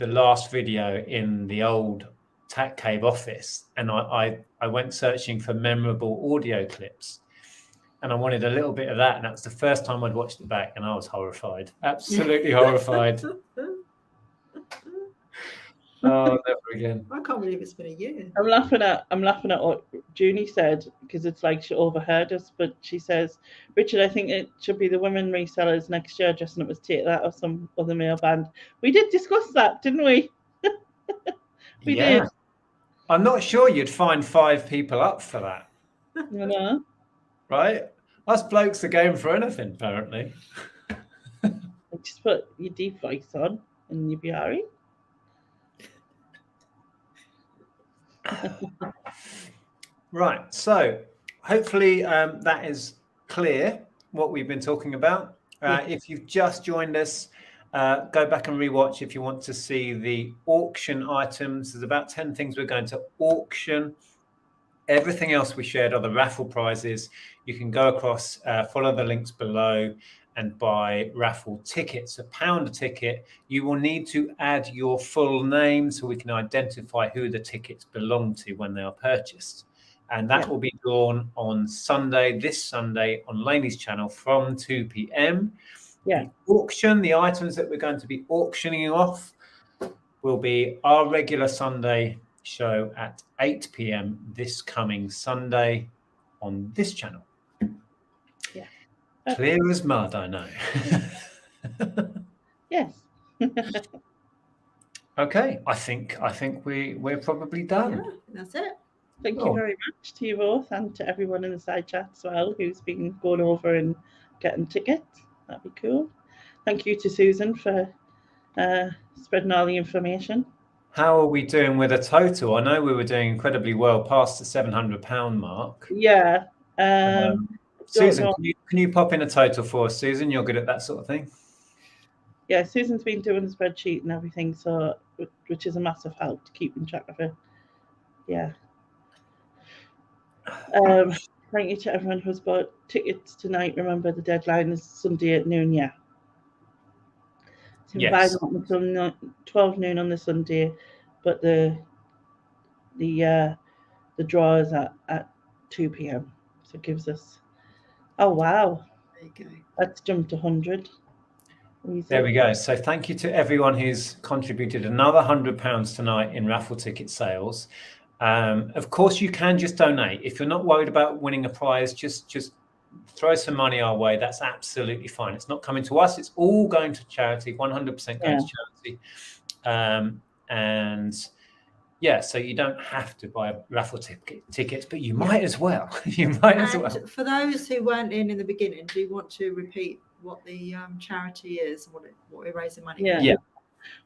last video in the old Tack Cave office, and I went searching for memorable audio clips, and I wanted a little bit of that, and that was the first time I'd watched it back, and I was horrified, absolutely horrified. Oh, never again. I can't believe it's been a year. I'm laughing at what Junie said, because it's like she overheard us, but she says, Richard, I think it should be the women resellers next year dressing up as Take That or some other male band. We did discuss that, didn't we? We did. I'm not sure you'd find 5 people up for that. You know? Right? Us blokes are going for anything, apparently. Just put your deep voice on and you'll be all right. Right, so hopefully that is clear what we've been talking about. If you've just joined us, go back and rewatch if you want to see the auction items. There's about 10 things we're going to auction. Everything else we shared are the raffle prizes. You can go across, follow the links below, and buy raffle tickets. £1 a ticket. You will need to add your full name so we can identify who the tickets belong to when they are purchased. And that will be drawn on Sunday, this Sunday, on Laney's channel from 2 p.m. Yeah. The auction, the items that we're going to be auctioning off will be our regular Sunday show at 8 p.m. this coming Sunday on this channel. Clear as mud, I know. Yes. Okay, I think we're probably done. Yeah, that's it. Thank you very much to you both, and to everyone in the side chat as well who's been going over and getting tickets. That'd be cool. Thank you to Susan for spreading all the information. How are we doing with a total? I know we were doing incredibly well past the £700 mark. Yeah. Susan, can you pop in a total for us, Susan? You're good at that sort of thing. Yeah, Susan's been doing the spreadsheet and everything, so which is a massive help to keeping track of it. Yeah. Thank you to everyone who's bought tickets tonight. Remember, the deadline is Sunday at noon. Yeah. So buy them until 12 noon on the Sunday, but the draw is at 2 p.m. So it gives us. Oh wow! There you go. That's jumped 100. There we go. So thank you to everyone who's contributed another £100 tonight in raffle ticket sales. Of course, you can just donate. If you're not worried about winning a prize, just throw some money our way. That's absolutely fine. It's not coming to us. It's all going to charity, 100% going to charity. And yeah, so you don't have to buy raffle tickets, but you might as well. You might as well. For those who weren't in the beginning, do you want to repeat what the charity is, what we're raising money for? Yeah.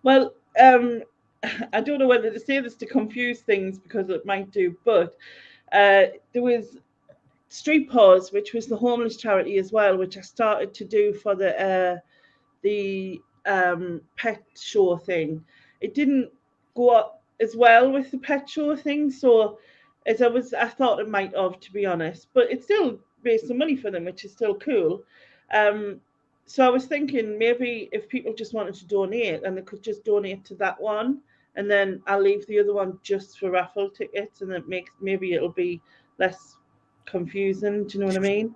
Well, I don't know whether to say this to confuse things, because it might do, but there was Street Paws, which was the homeless charity as well, which I started to do for the pet show thing. It didn't go up as well with the pet show thing, so as I thought it might have, to be honest, but it still raised some money for them, which is still cool. So I was thinking maybe if people just wanted to donate, and they could just donate to that one, and then I'll leave the other one just for raffle tickets, and maybe it'll be less confusing. Do you know what I mean?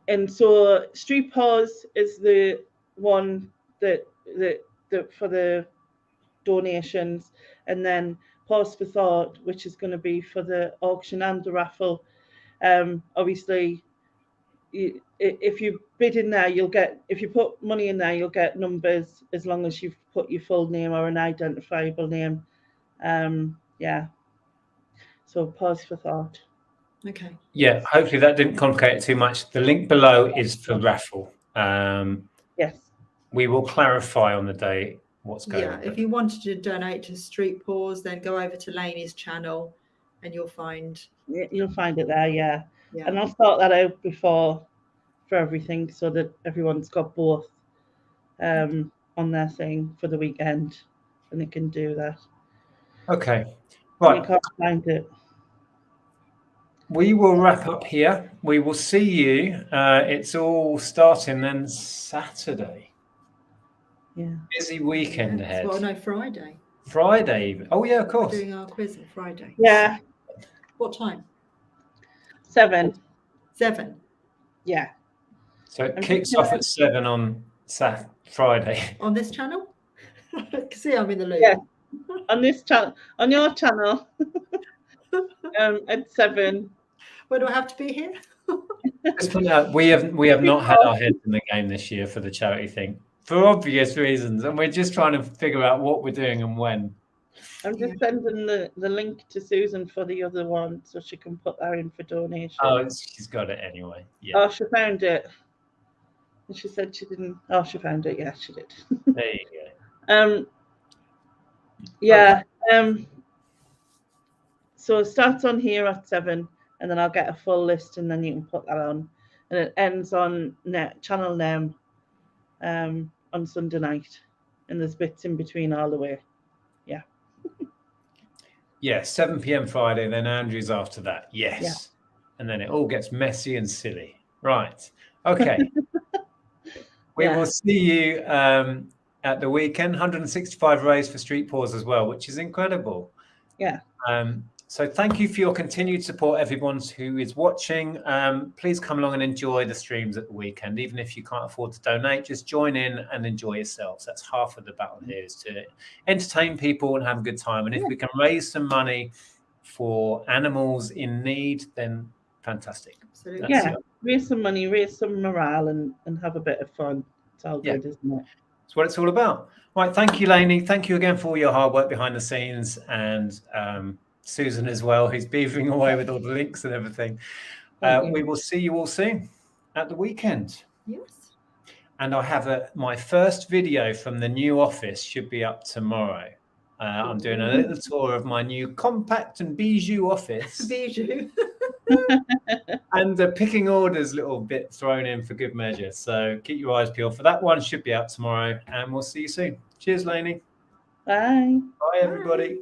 And so Street Paws is the one that for the donations, and then Pause for Thought, which is going to be for the auction and the raffle. Obviously, if you bid in there, you'll get, if you put money in there, you'll get numbers, as long as you've put your full name or an identifiable name. So Pause for Thought. Okay. Yeah, hopefully that didn't complicate it too much. The link below is for raffle. Yes. We will clarify on the day what's going on. Yeah, if you wanted to donate to Street Paws, then go over to Lainey's channel and you'll find it there. Yeah. And I'll sort that out before for everything, so that everyone's got both on their thing for the weekend, and they can do that. Okay, right. You can't find it. We will wrap up here. We will see you. It's all starting then Saturday. Yeah. Busy weekend ahead. Well, no, Friday. Friday. Oh yeah, of course. We're doing our quiz on Friday. Yeah. What time? 7. 7. Yeah. So it kicks off at 7 on Friday. On this channel? See, I'm in the loop. Yeah. On this channel, on your channel, at 7. Where do I have to be here? We have not had our heads in the game this year for the charity thing, for obvious reasons, and we're just trying to figure out what we're doing and when. I'm just sending the link to Susan for the other one, so she can put that in for donation. Oh, she's got it anyway. Yeah. Oh, she found it. And she said she didn't. Oh, she found it. Yeah, she did. There you go. Yeah. So it starts on here at 7, and then I'll get a full list, and then you can put that on, and it ends on Channel NEM on Sunday night, and there's bits in between all the way. Yeah. Yeah, 7 p.m. Friday, then Andrew's after that. Yes. Yeah. And then it all gets messy and silly. Right. Okay. We will see you at the weekend. 165 raised for Street Paws as well, which is incredible. Yeah. So thank you for your continued support, everyone who is watching. Please come along and enjoy the streams at the weekend. Even if you can't afford to donate, just join in and enjoy yourselves. That's half of the battle here, is to entertain people and have a good time. And if we can raise some money for animals in need, then fantastic. Absolutely. Yeah, raise some money, raise some morale, and have a bit of fun. It's all good, isn't it? That's what it's all about. Right, thank you, Lainey. Thank you again for all your hard work behind the scenes, and Susan as well, who's beavering away with all the links and everything. We will see you all soon at the weekend. Yes. And I have my first video from the new office should be up tomorrow. I'm doing a little tour of my new compact and bijou office. Bijou. And the picking orders little bit thrown in for good measure. So keep your eyes peeled for that one. Should be out tomorrow, and we'll see you soon. Cheers, Lainey. Bye. Bye, everybody.